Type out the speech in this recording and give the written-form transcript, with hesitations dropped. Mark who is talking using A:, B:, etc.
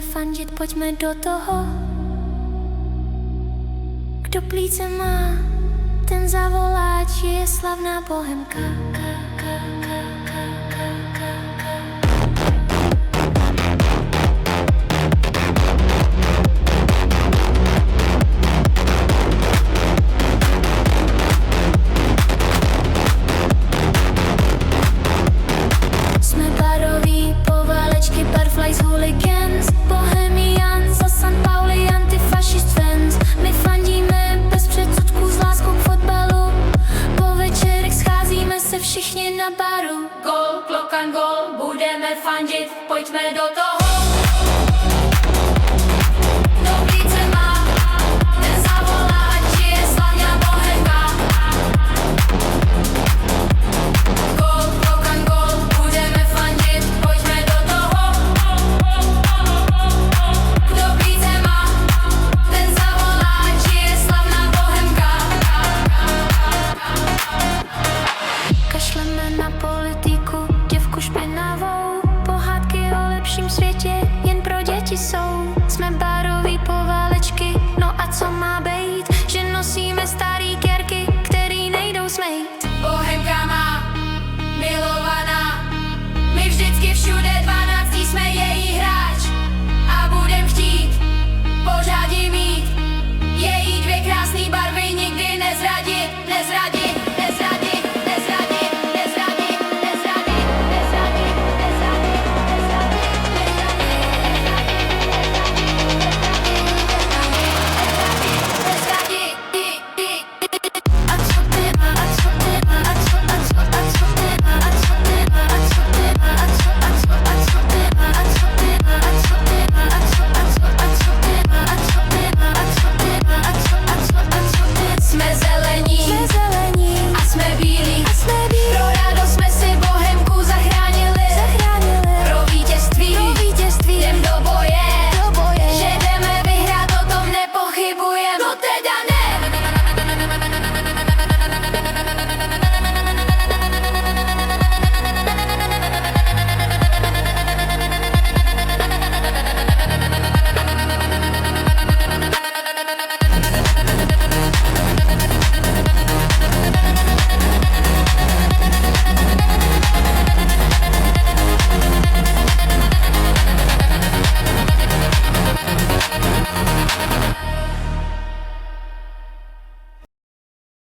A: fandit, pojďme do toho. Kdo plíce má, ten zavolá, či je slavná Bohemka. Jsme baroví, poválečky, Barflies, hooligans, Bohemians a St. Pauli, antifašist fans. My fandíme bez předsudků, s láskou k fotbalu. Po večerech scházíme se všichni na baru. Gol, klokan, gol, budeme fandit, pojďme do toho.